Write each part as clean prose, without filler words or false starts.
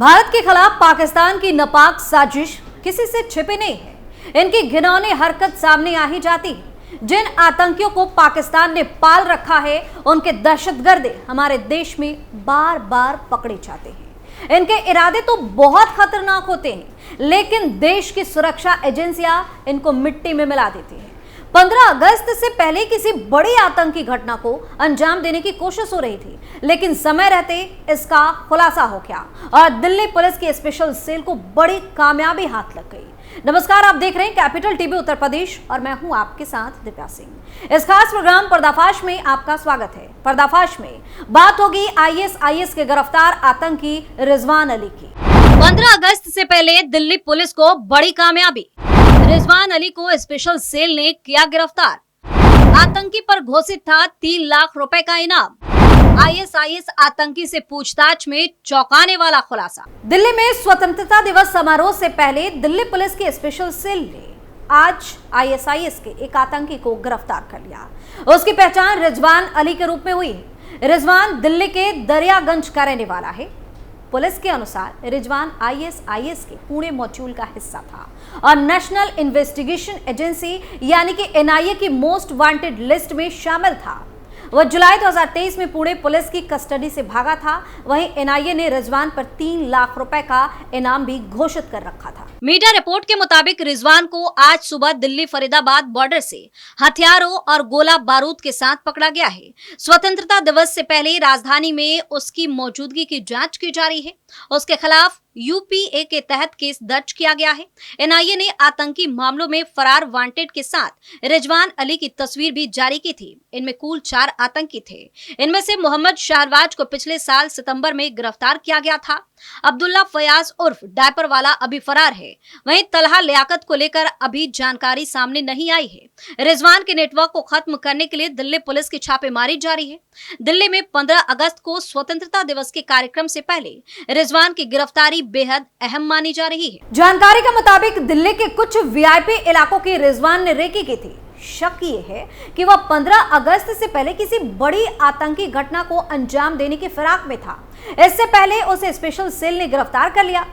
भारत के खिलाफ पाकिस्तान की नापाक साजिश किसी से छिपी नहीं है। इनकी घिनौनी हरकत सामने आ ही जाती है। जिन आतंकियों को पाकिस्तान ने पाल रखा है, उनके दहशतगर्द हमारे देश में बार बार पकड़े जाते हैं। इनके इरादे तो बहुत खतरनाक होते हैं, लेकिन देश की सुरक्षा एजेंसियां इनको मिट्टी में मिला देती हैं। 15 अगस्त से पहले किसी बड़ी आतंकी घटना को अंजाम देने की कोशिश हो रही थी, लेकिन समय रहते इसका खुलासा हो गया और दिल्ली पुलिस की स्पेशल सेल को बड़ी कामयाबी हाथ लग गई। नमस्कार, आप देख रहे हैं कैपिटल टीवी उत्तर प्रदेश और मैं हूं आपके साथ दिव्या सिंह। इस खास प्रोग्राम पर्दाफाश में आपका स्वागत है। पर्दाफाश में बात होगी आईएसआईएस के गिरफ्तार आतंकी रिजवान अली की। 15 अगस्त से पहले दिल्ली पुलिस को बड़ी कामयाबी, रिजवान अली को स्पेशल सेल ने किया गिरफ्तार। आतंकी पर घोषित था 3 लाख रुपए का इनाम। आईएसआईएस आतंकी से पूछताछ में चौंकाने वाला खुलासा। दिल्ली में स्वतंत्रता दिवस समारोह से पहले दिल्ली पुलिस की स्पेशल सेल ने आज आईएसआईएस के एक आतंकी को गिरफ्तार कर लिया। उसकी पहचान रिजवान अली के रूप में हुई है। रिजवान दिल्ली के दरियागंज का रहने वाला है। पुलिस के अनुसार रिजवान आईएसआईएस के पुणे मॉड्यूल का हिस्सा था और नेशनल इन्वेस्टिगेशन एजेंसी यानी कि एनआईए की मोस्ट वांटेड लिस्ट में शामिल था। वह जुलाई 2023 में पुणे पुलिस की कस्टडी से भागा था। वहीं एनआईए ने रिजवान पर 3 लाख रुपए का इनाम भी घोषित कर रखा था। मीडिया रिपोर्ट के मुताबिक रिजवान को आज सुबह दिल्ली फरीदाबाद बॉर्डर से हथियारों और गोला बारूद के साथ पकड़ा गया है। स्वतंत्रता दिवस से पहले राजधानी में उसकी मौजूदगी की जांच की जा रही है। उसके खिलाफ यूपीए के तहत केस दर्ज किया गया है। एनआईए ने आतंकी मामलों में फरार वांटेड के साथ रिजवान अली की तस्वीर भी जारी की थी। इनमें कुल 4 आतंकी थे। इनमें से मोहम्मद शाहरवाज को पिछले साल सितंबर में गिरफ्तार किया गया था। अब्दुल्ला फयाज उर्फ डायपर वाला अभी फरार है। वहीं तलहा लियाकत को लेकर अभी जानकारी सामने नहीं आई है। रिजवान के नेटवर्क को खत्म करने के लिए दिल्ली पुलिस की छापेमारी जारी है। दिल्ली में 15 अगस्त को स्वतंत्रता दिवस के कार्यक्रम से पहले रिजवान की गिरफ्तारी बेहद अहम मानी जा रही है। जानकारी के मुताबिक दिल्ली के कुछ वीआईपी इलाकों की रिजवान ने रेकी की थी। शक ये है कि वह 15 अगस्त से पहले किसी बड़ी आतंकी घटना को अंजाम देने की फिराक में था। इससे पहले उसे स्पेशल सेल ने गिरफ्तार कर लिया।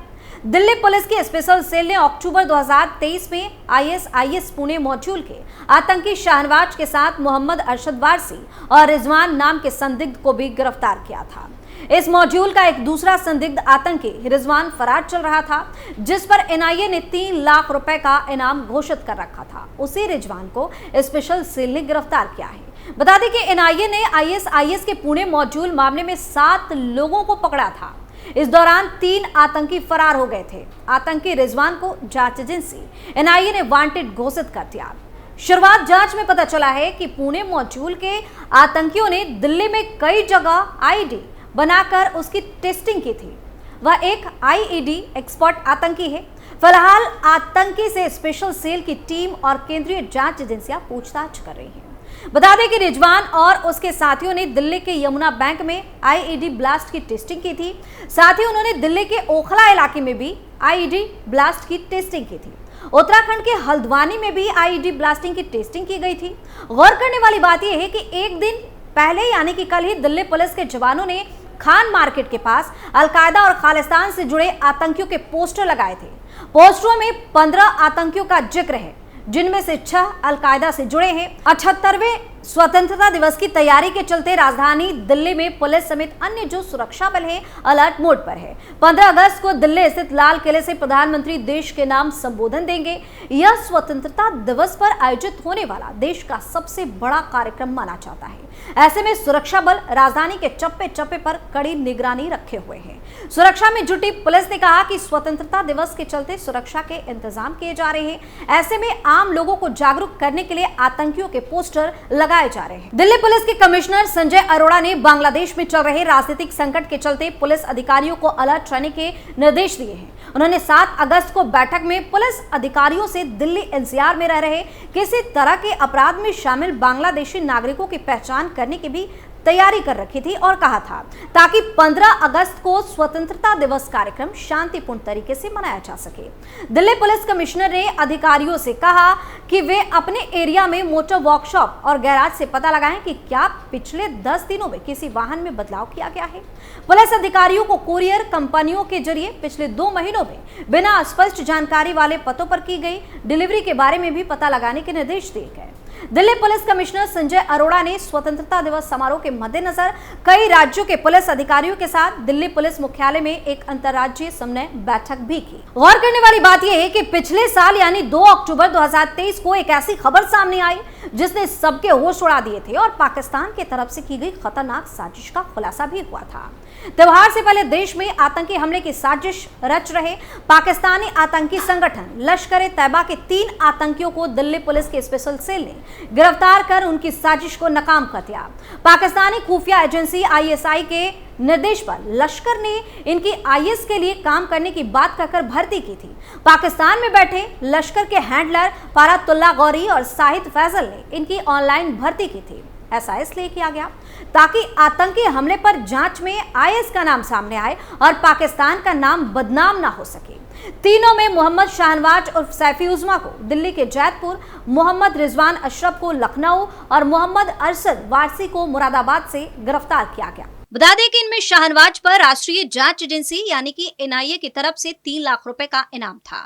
दिल्ली पुलिस की स्पेशल सेल ने अक्टूबर 2023 में आईएसआईएस पुणे मॉड्यूल के आतंकी शाहनवाज के साथ मोहम्मद अरशद वारसी और रिजवान नाम के संदिग्ध को भी गिरफ्तार किया था। इस मॉड्यूल का एक दूसरा संदिग्ध आतंकी रिजवान फरार चल रहा था, जिस पर एनआईए ने 3 लाख रुपए का इनाम घोषित कर रखा था। उसी रिजवान को स्पेशल सेल ने गिरफ्तार किया है। बता दें कि एनआईए ने आईएसआईएस के पुणे मॉड्यूल मामले में 7 लोगों को पकड़ा था। इस दौरान 3 आतंकी फरार हो गए थे। आतंकी रिजवान को जांच एजेंसी एनआईए ने वांटेड घोषित कर दिया। शुरुआत जांच में पता चला है कि पुणे मॉड्यूल के आतंकियों ने दिल्ली में कई जगह आईडी बनाकर उसकी टेस्टिंग की थी। वह एक आईईडी एक्सपर्ट आतंकी है। फिलहाल आतंकी से स्पेशल सेल की टीम और केंद्रीय जांच एजेंसियां पूछताछ कर रही हैं। बता दें कि रिजवान और उसके साथियों ने दिल्ली के यमुना बैंक में आईईडी ब्लास्ट की टेस्टिंग की थी। साथ ही उन्होंने दिल्ली के ओखला इलाके में भी आईईडी ब्लास्ट की टेस्टिंग की थी। उत्तराखंड के हल्द्वानी में भी आईईडी ब्लास्टिंग की टेस्टिंग की गई थी। गौर करने वाली बात यह है कि एक दिन पहले यानी कि कल ही दिल्ली पुलिस के जवानों ने खान मार्केट के पास अलकायदा और खालिस्तान से जुड़े आतंकियों के पोस्टर लगाए थे। पोस्टरों में 15 आतंकियों का जिक्र है, जिनमें से 6 अलकायदा से जुड़े हैं। 78वें स्वतंत्रता दिवस की तैयारी के चलते राजधानी दिल्ली में पुलिस समेत अन्य जो सुरक्षा बल है अलर्ट मोड पर है। 15 अगस्त को दिल्ली स्थित लाल किले से प्रधानमंत्री देश के नाम संबोधन देंगे। यह स्वतंत्रता दिवस पर आयोजित होने वाला देश का सबसे बड़ा कार्यक्रम माना जाता है। ऐसे में सुरक्षा बल राजधानी के चप्पे चप्पे पर कड़ी निगरानी रखे हुए हैं। सुरक्षा में जुटी पुलिस ने कहा कि स्वतंत्रता दिवस के चलते सुरक्षा के इंतजाम किए जा रहे हैं। ऐसे में आम लोगों को जागरूक करने के लिए आतंकियों के पोस्टर लगाए जा रहे हैं। दिल्ली पुलिस के कमिश्नर संजय अरोड़ा ने बांग्लादेश में चल रहे राजनीतिक संकट के चलते पुलिस अधिकारियों को अलर्ट रहने के निर्देश दिए हैं। उन्होंने 7 अगस्त को बैठक में पुलिस अधिकारियों से दिल्ली एनसीआर में रह रहे किसी तरह के अपराध में शामिल बांग्लादेशी नागरिकों की पहचान करने के भी तैयारी कर रखी थी और कहा था ताकि 15 अगस्त को स्वतंत्रता दिवस कार्यक्रम शांतिपूर्ण तरीके से मनाया जा सके। दिल्ली पुलिस कमिश्नर ने अधिकारियों से कहा कि वे अपने एरिया में मोटर वर्कशॉप और गैराज से पता लगाएं कि क्या पिछले 10 दिनों में किसी वाहन में बदलाव किया गया है। पुलिस अधिकारियों को कुरियर कंपनियों के जरिए पिछले 2 महीनों में बिना स्पष्ट जानकारी वाले पतों पर की गई डिलीवरी के बारे में भी पता लगाने के निर्देश दिए गए। दिल्ली पुलिस कमिश्नर संजय अरोड़ा ने स्वतंत्रता दिवस समारोह के मद्देनजर कई राज्यों के पुलिस अधिकारियों के साथ दिल्ली पुलिस मुख्यालय में एक अंतर्राज्यीय समन्वय बैठक भी की। गौर करने वाली बात यह है कि पिछले साल यानी 2 अक्टूबर 2023 को एक ऐसी खबर सामने आई जिसने सबके होश उड़ा दिए थे और पाकिस्तान की तरफ से की गई खतरनाक साजिश का खुलासा भी हुआ था। त्योहार से पहले देश में आतंकी हमले की साजिश रच रहे पाकिस्तानी आतंकी संगठन लश्कर-ए-तैयबा के 3 आतंकियों को दिल्ली पुलिस के स्पेशल सेल ने गिरफ्तार कर उनकी साजिश को नाकाम कर दिया। पाकिस्तानी खुफिया एजेंसी आईएसआई के निर्देश पर लश्कर ने इनकी आईएस के लिए काम करने की बात कहकर भर्ती की थी। पाकिस्तान में बैठे लश्कर के हैंडलर फरातुल्ला गौरी और साहिद फैजल ने इनकी ऑनलाइन भर्ती की थी। ऐसा इसलिए किया गया ताकि आतंकी हमले पर जांच में आईएस का नाम सामने आए और पाकिस्तान का नाम बदनाम ना हो सके। तीनों में मोहम्मद शाहनवाज उर्फ सैफी उज़्मा को दिल्ली के जैतपुर, मोहम्मद रिजवान अशरफ को लखनऊ और मोहम्मद अरशद वारसी को मुरादाबाद से गिरफ्तार किया गया। बता दें कि इनमें शाहनवाज पर राष्ट्रीय जांच एजेंसी यानी कि एनआईए की तरफ से 3 लाख रुपए का इनाम था।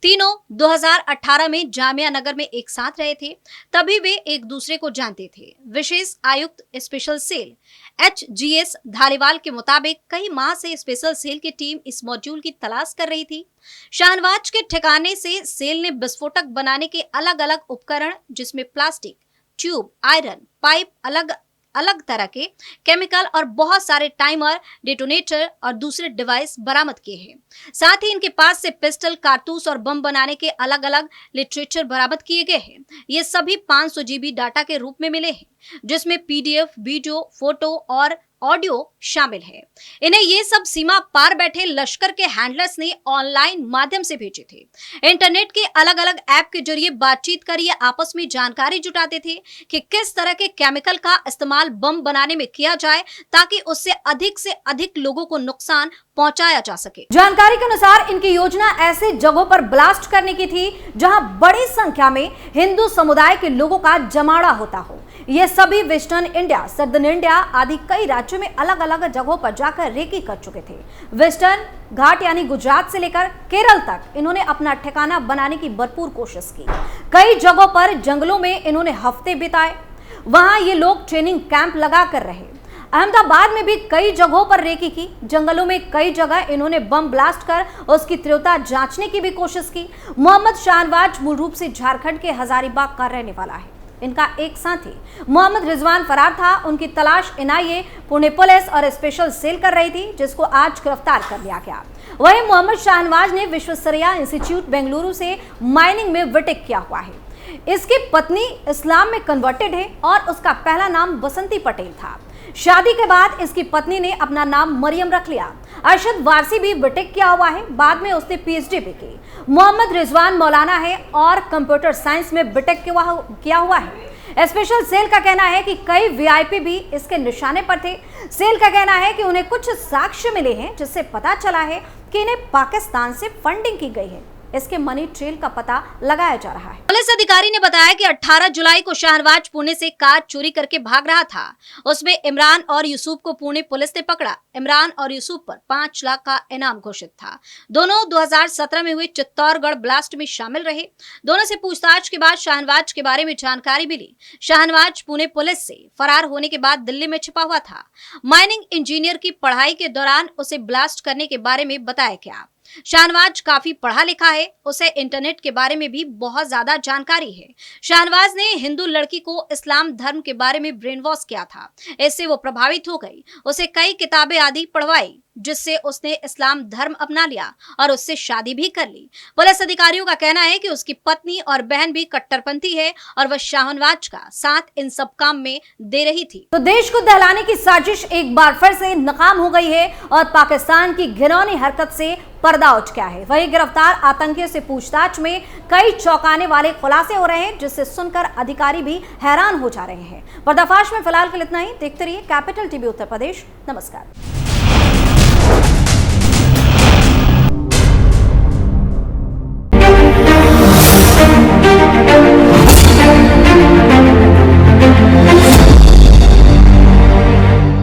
तीनों 2018 में जामिया नगर में एक साथ रहे थे, तभी वे एक दूसरे को जानते थे। विशेष आयुक्त स्पेशल सेल एचजीएस धालीवाल के मुताबिक कई माह से स्पेशल सेल की टीम इस मॉड्यूल की तलाश कर रही थी। शाहनवाज के ठिकाने से सेल ने विस्फोटक बनाने के अलग अलग उपकरण जिसमें प्लास्टिक, ट्यूब, आयरन, पाइप, अलग तरह के केमिकल और बहुत सारे टाइमर, डेटोनेटर और दूसरे डिवाइस बरामद किए हैं। साथ ही इनके पास से पिस्टल, कारतूस और बम बनाने के अलग अलग लिटरेचर बरामद किए गए हैं। ये सभी 500 GB डाटा के रूप में मिले हैं, जिसमें पीडीएफ, वीडियो, फोटो और ऑडियो शामिल है। इन्हें ये सब सीमा पार बैठे लश्कर के हैंडलर्स ने ऑनलाइन माध्यम से भेजे थे। इंटरनेट के अलग अलग ऐप के जरिए बातचीत कर ये आपस में जानकारी जुटाते थे कि किस तरह के केमिकल का इस्तेमाल बम बनाने में किया जाए ताकि उससे अधिक लोगों को नुकसान पहुंचाया जा सके। जानकारी के अनुसार इनकी योजना ऐसे जगहों पर ब्लास्ट करने की थी जहां बड़ी संख्या में हिंदू समुदाय के लोगों का जमावड़ा होता हो। ये सभी वेस्टर्न इंडिया, सदर्न इंडिया आदि कई राज्यों में अलग अलग जगहों पर जाकर रेकी कर चुके थे। वेस्टर्न घाट यानी गुजरात से लेकर केरल तक इन्होंने अपना ठिकाना बनाने की भरपूर कोशिश की। कई जगहों पर जंगलों में इन्होंने हफ्ते बिताए, वहां ये लोग ट्रेनिंग कैंप लगा कर रहे। अहमदाबाद में भी कई जगहों पर रेकी की। जंगलों में कई जगह इन्होंने बम ब्लास्ट कर उसकी तीव्रता जांचने की भी कोशिश की। मोहम्मद शाहनवाज मूल रूप से झारखंड के हजारीबाग का रहने वाला है। इनका एक साथी मोहम्मद रिजवान फरार था। उनकी तलाश एनआईए, पुणे पुलिस और स्पेशल सेल कर रही थी, जिसको आज गिरफ्तार कर लिया गया। वहीं मोहम्मद शाहनवाज ने विश्वेश्वरैया इंस्टीट्यूट बेंगलुरु से माइनिंग में बीटेक किया हुआ है। इसकी पत्नी इस्लाम में कन्वर्टेड है और उसका पहला नाम बसंती पटेल था। शादी के बाद इसकी पत्नी ने अपना नाम मरियम रख लिया। अरशद वारसी भी बीटेक किया हुआ है, बाद में उसने पीएचडी भी की। मोहम्मद रिजवान मौलाना है और कंप्यूटर साइंस में बीटेक किया हुआ है। स्पेशल सेल का कहना है कि कई वीआईपी भी इसके निशाने पर थे। सेल का कहना है कि उन्हें कुछ साक्ष्य मिले हैं जिससे पता चला है कि इन्हें पाकिस्तान से फंडिंग की गई है। इसके मनी ट्रेल का पता लगाया जा रहा है। पुलिस अधिकारी ने बताया कि 18 जुलाई को शाहनवाज पुणे से कार चोरी करके भाग रहा था। उसमें इमरान और यूसुफ को पुणे पुलिस ने पकड़ा। इमरान और यूसुफ पर 5 लाख का इनाम घोषित था। दोनों 2017 में हुए चित्तौड़गढ़ ब्लास्ट में शामिल रहे। दोनों से पूछताछ के बाद शाहनवाज के बारे में जानकारी मिली। शाहनवाज पुणे पुलिस से फरार होने के बाद दिल्ली में छिपा हुआ था। माइनिंग इंजीनियर की पढ़ाई के दौरान उसे ब्लास्ट करने के बारे में बताया गया। शाहनवाज काफी पढ़ा लिखा है, उसे इंटरनेट के बारे में भी बहुत ज्यादा जानकारी है। शाहनवाज ने हिंदू लड़की को इस्लाम धर्म के बारे में ब्रेन वॉश किया था, इससे वो प्रभावित हो गई। उसे कई किताबें आदि पढ़वाई। जिससे उसने इस्लाम धर्म अपना लिया और उससे शादी भी कर ली। पुलिस अधिकारियों का कहना है कि उसकी पत्नी और बहन भी कट्टरपंथी है और वह शाहनवाज का साथ इन सब काम में दे रही थी। तो देश को दहलाने की साजिश एक बार फिर से नाकाम हो गई है और पाकिस्तान की घिनौनी हरकत से पर्दा उठ गया है। वहीं गिरफ्तार आतंकियों से पूछताछ में कई चौंकाने वाले खुलासे हो रहे हैं, जिससे सुनकर अधिकारी भी हैरान हो जा रहे हैं। पर्दाफाश में फिलहाल के लिए इतना ही। देखते रहिए कैपिटल टीवी उत्तर प्रदेश। नमस्कार।